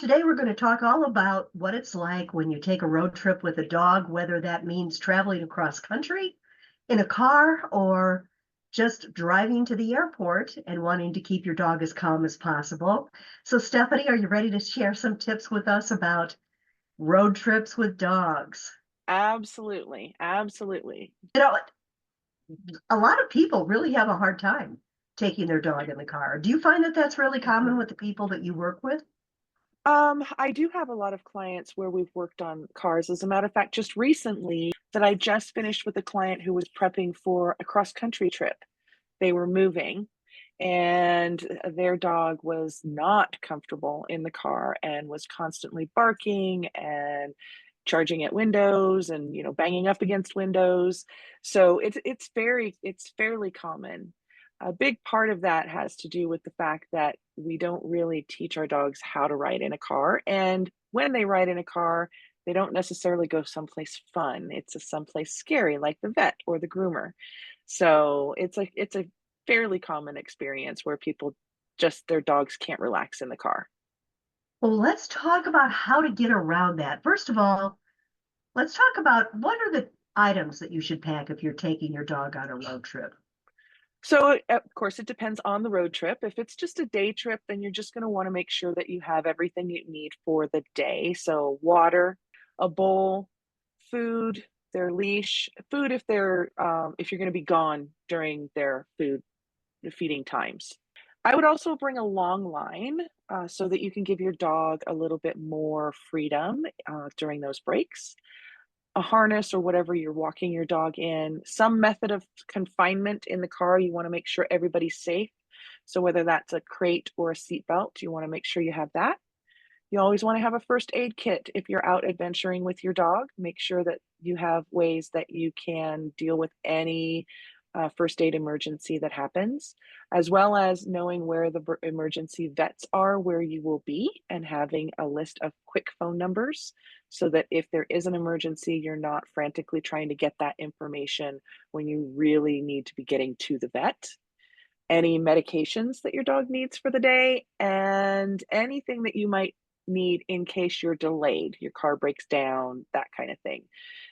Today, we're going to talk all about what it's like when you take a road trip with a dog, whether that means traveling across country in a car or just driving to the airport and wanting to keep your dog as calm as possible. So, Stephanie, are you ready to share some tips with us about road trips with dogs? Absolutely, absolutely. You know, a lot of people really have a hard time taking their dog in the car. Do you find that that's really Mhm. common with the people that you work with? I do have a lot of clients where we've worked on cars. As a matter of fact, just recently that I just finished with a client who was prepping for a cross-country trip. They were moving, and their dog was not comfortable in the car and was constantly barking and charging at windows and, banging up against windows. So it's fairly common. A big part of that has to do with the fact that we don't really teach our dogs how to ride in a car, and when they ride in a car, they don't necessarily go someplace fun. It's a someplace scary like the vet or the groomer. So it's a fairly common experience where people just their dogs can't relax in the car. Well, let's talk about how to get around that. First of all, let's talk about what are the items that you should pack if you're taking your dog on a road trip. So, of course, it depends on the road trip. If it's just a day trip, then you're just going to want to make sure that you have everything you need for the day. So, water, a bowl, food, their leash, food if you're going to be gone during their the feeding times. I would also bring a long line so that you can give your dog a little bit more freedom during those breaks. A harness or whatever you're walking your dog in, some method of confinement in the car. You want to make sure everybody's safe. So whether that's a crate or a seat belt, you want to make sure you have that. You always want to have a first aid kit if you're out adventuring with your dog. Make sure that you have ways that you can deal with any first aid emergency that happens, as well as knowing where the emergency vets are, where you will be, and having a list of quick phone numbers so that if there is an emergency, you're not frantically trying to get that information when you really need to be getting to the vet. Any medications that your dog needs for the day, and anything that you might need in case you're delayed, your car breaks down, that kind of thing.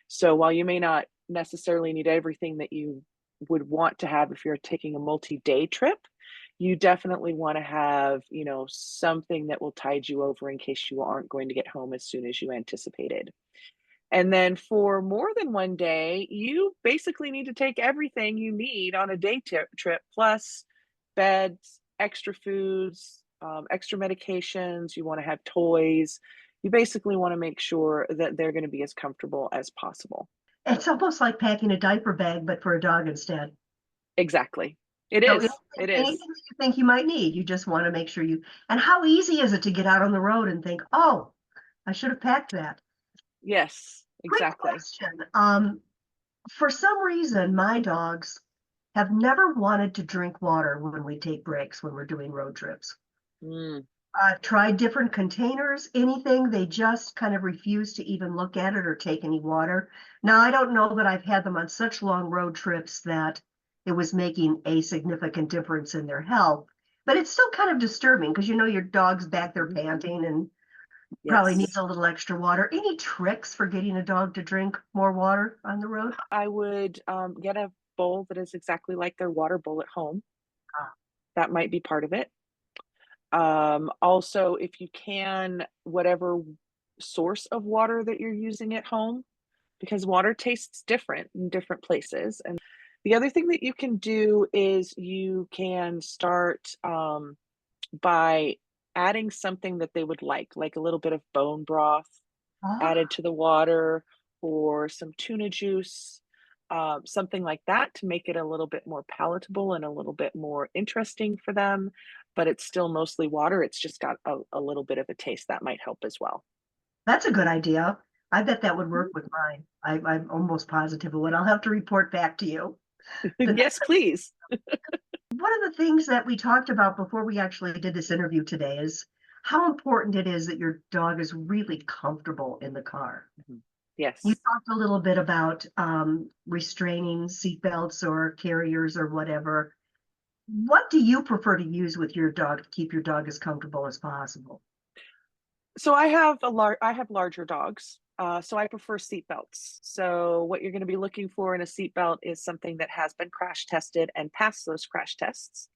So while you may not necessarily need everything that you would want to have if you're taking a multi-day trip, you definitely want to have, something that will tide you over in case you aren't going to get home as soon as you anticipated. And then for more than one day, you basically need to take everything you need on a trip, plus beds, extra foods, extra medications. You want to have toys. You basically want to make sure that they're going to be as comfortable as possible. It's almost like packing a diaper bag, but for a dog instead. Exactly. It So is. anything, It anything is. that you think you might need, you just want to make sure you. And how easy is it to get out on the road and think, oh, I should have packed that? Yes, Quick exactly. question. For some reason, my dogs have never wanted to drink water when we take breaks when we're doing road trips. Mm, I've tried different containers, anything. They just kind of refuse to even look at it or take any water. Now, I don't know that I've had them on such long road trips that it was making a significant difference in their health, but it's still kind of disturbing because your dog's back there mhm. panting and probably needs Yes. a little extra water. Any tricks for getting a dog to drink more water on the road? I would get a bowl that is exactly like their water bowl at home. That might be part of it. Also, if you can, whatever source of water that you're using at home, because water tastes different in different places. And the other thing that you can do is you can start by adding something that they would like a little bit of bone broth added Ah, to the water or some tuna juice, something like that to make it a little bit more palatable and a little bit more interesting for them. But it's still mostly water. It's just got a little bit of a taste that might help as well. that's a good idea. I bet that would Mhm. work with mine. I'm almost positive it would. I'll have to report back to you. The Yes, next please. One of the things that we talked about before we actually did this interview today is how important it is that your dog is really comfortable in the car. Mhm. You Yes. talked a little bit about restraining seatbelts or carriers or whatever. What do you prefer to use with your dog to keep your dog as comfortable as possible? So I have larger dogs, so I prefer seat belts. So what you're gonna be looking for in a seat belt is something that has been crash tested and passed those crash tests.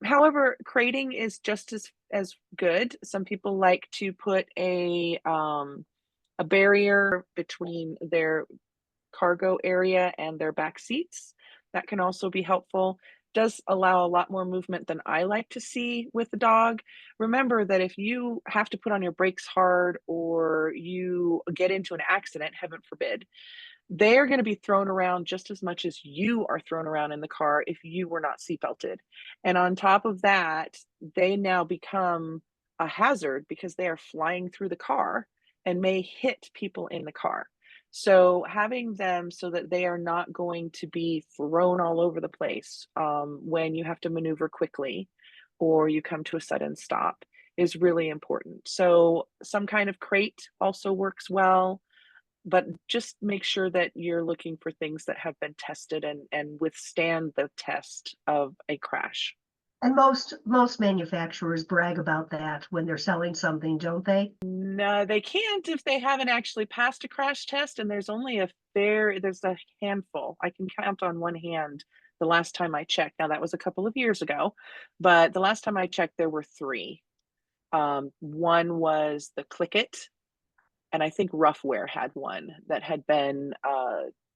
However, crating is just as good. Some people like to put a barrier between their cargo area and their back seats. That can also be helpful. Does allow a lot more movement than I like to see with the dog. Remember that if you have to put on your brakes hard or you get into an accident, heaven forbid, they're going to be thrown around just as much as you are thrown around in the car if you were not seatbelted. And on top of that, they now become a hazard because they are flying through the car and may hit people in the car. So having them so that they are not going to be thrown all over the place when you have to maneuver quickly or you come to a sudden stop is really important. So some kind of crate also works well, but just make sure that you're looking for things that have been tested and withstand the test of a crash. And most manufacturers brag about that when they're selling something, don't they? No, they can't if they haven't actually passed a crash test, and there's a handful. I can count on one hand the last time I checked. Now, that was a couple of years ago, but the last time I checked, there were 3. One was the Click It, and I think Roughwear had one that had been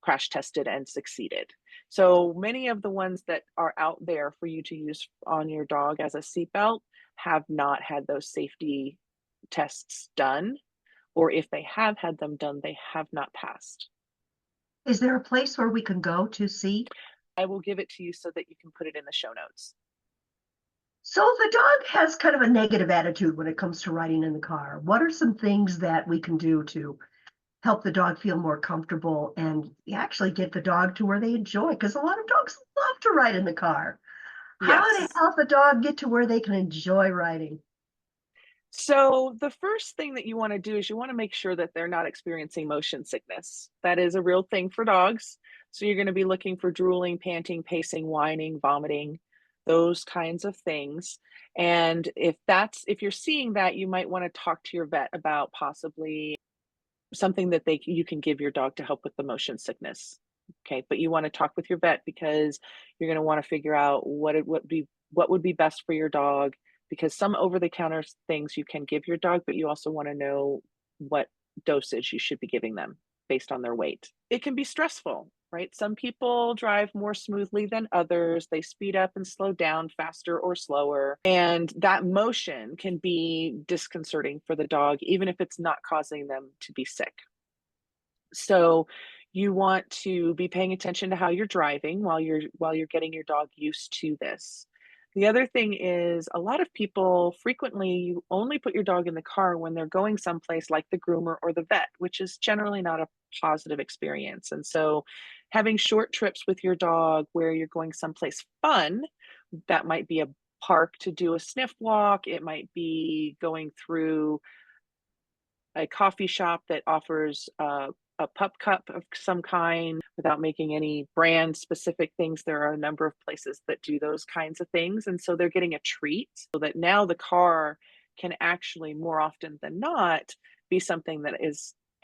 crash tested and succeeded. So many of the ones that are out there for you to use on your dog as a seatbelt have not had those safety tests done, or if they have had them done, they have not passed. Is there a place where we can go to see? I will give it to you so that you can put it in the show notes. So the dog has kind of a negative attitude when it comes to riding in the car. What are some things that we can do to help the dog feel more comfortable and actually get the dog to where they enjoy? Because a lot of dogs love to ride in the car. How to Yes. help a dog get to where they can enjoy riding? So the first thing that you want to do is you want to make sure that they're not experiencing motion sickness. That is a real thing for dogs. So you're going to be looking for drooling, panting, pacing, whining, vomiting, those kinds of things. And if you're seeing that, you might want to talk to your vet about possibly something that you can give your dog to help with the motion sickness. Okay, but you want to talk with your vet because you're going to want to figure out what would be best for your dog, because some over the counter things you can give your dog, but you also want to know what dosage you should be giving them based on their weight. It can be stressful, right? Some people drive more smoothly than others. They speed up and slow down faster or slower. And that motion can be disconcerting for the dog, even if it's not causing them to be sick. So you want to be paying attention to how you're driving while you're getting your dog used to this. The other thing is a lot of people frequently you only put your dog in the car when they're going someplace like the groomer or the vet, which is generally not a positive experience. And so having short trips with your dog where you're going someplace fun, that might be a park to do a sniff walk, it might be going through a coffee shop that offers a pup cup of some kind without making any brand specific things. There are a number of places that do those kinds of things. And so they're getting a treat so that now the car can actually more often than not be something that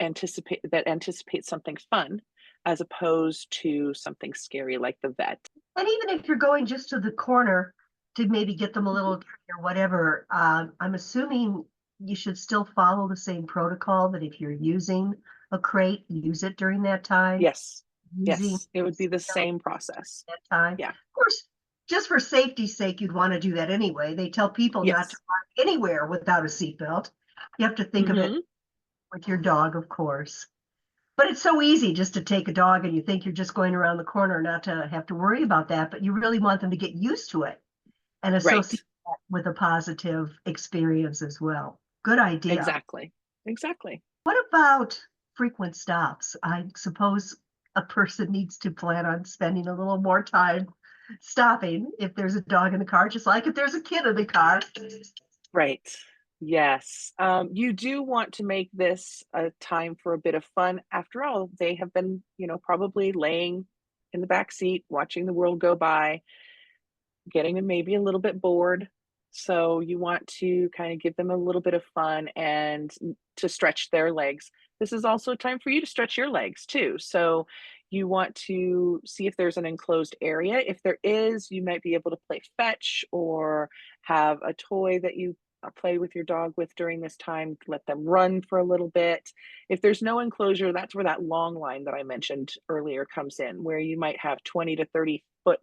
anticipates something fun as opposed to something scary like the vet. And even if you're going just to the corner to maybe get them a Mhm. little treat or whatever, I'm assuming you should still follow the same protocol that if you're using a crate, use it during that time. Yes. Using Yes. It would be the seatbelt same process. that time. Yeah. Of course, just for safety's sake, you'd want to do that anyway. They tell people not to Yes. ride anywhere without a seatbelt. You have to think of it Hmm. with your dog, of course. But it's so easy just to take a dog and you think you're just going around the corner not to have to worry about that, but you really want them to get used to it and associate Right. that with a positive experience as well. Good idea. Exactly. Exactly. What about frequent stops? I suppose a person needs to plan on spending a little more time stopping if there's a dog in the car, just like if there's a kid in the car. Right. Yes. You do want to make this a time for a bit of fun. After all, they have been, probably laying in the back seat, watching the world go by, getting maybe a little bit bored. So you want to kind of give them a little bit of fun and to stretch their legs. This is also a time for you to stretch your legs too. So you want to see if there's an enclosed area. If there is, you might be able to play fetch or have a toy that you play with your dog with during this time. Let them run for a little bit. If there's no enclosure, that's where that long line that I mentioned earlier comes in, where you might have 20 to 30-foot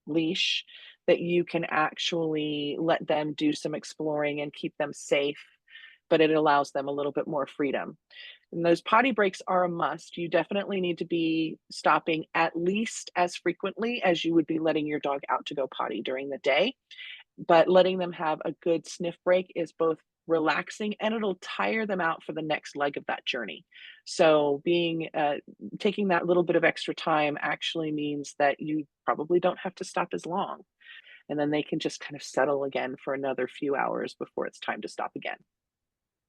leash that you can actually let them do some exploring and keep them safe, but it allows them a little bit more freedom. And those potty breaks are a must. You definitely need to be stopping at least as frequently as you would be letting your dog out to go potty during the day. But letting them have a good sniff break is both relaxing and it'll tire them out for the next leg of that journey. So taking that little bit of extra time actually means that you probably don't have to stop as long, and then they can just kind of settle again for another few hours before it's time to stop again.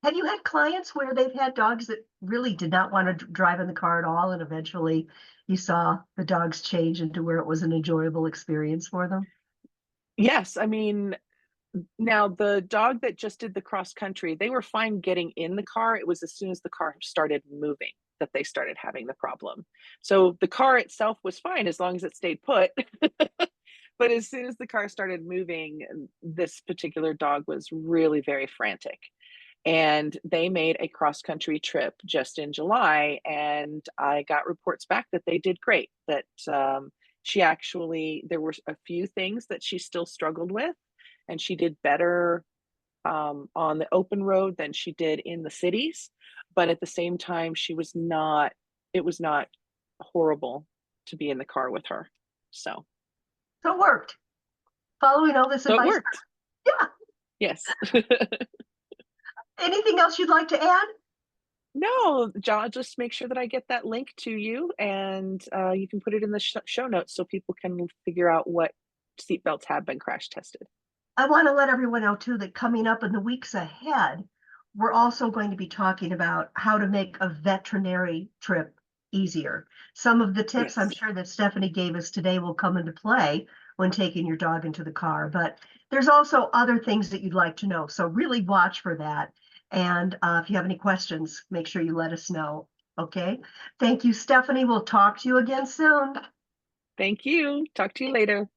Have you had clients where they've had dogs that really did not want to drive in the car at all, and eventually you saw the dogs change into where it was an enjoyable experience for them? Yes, I mean, now the dog that just did the cross country, they were fine getting in the car. It was as soon as the car started moving that they started having the problem. So the car itself was fine as long as it stayed put. But as soon as the car started moving, this particular dog was really very frantic. And they made a cross country trip just in July, and I got reports back that they did great. That she actually, there were a few things that she still struggled with, and she did better on the open road than she did in the cities. But at the same time, it was not horrible to be in the car with her. So, So it worked. Following all this so it advice. worked. Yeah. Yes. Anything else you'd like to add? No, just make sure that I get that link to you, and you can put it in the show notes so people can figure out what seatbelts have been crash tested. I want to let everyone know too that coming up in the weeks ahead, we're also going to be talking about how to make a veterinary trip easier. Some of the tips I'm Yes. sure that Stephanie gave us today will come into play when taking your dog into the car, but there's also other things that you'd like to know. So really watch for that. And if you have any questions, make sure you let us know. Okay. Thank you, Stephanie. We'll talk to you again soon. Thank you. Talk to you later.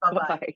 Bye Bye bye. bye.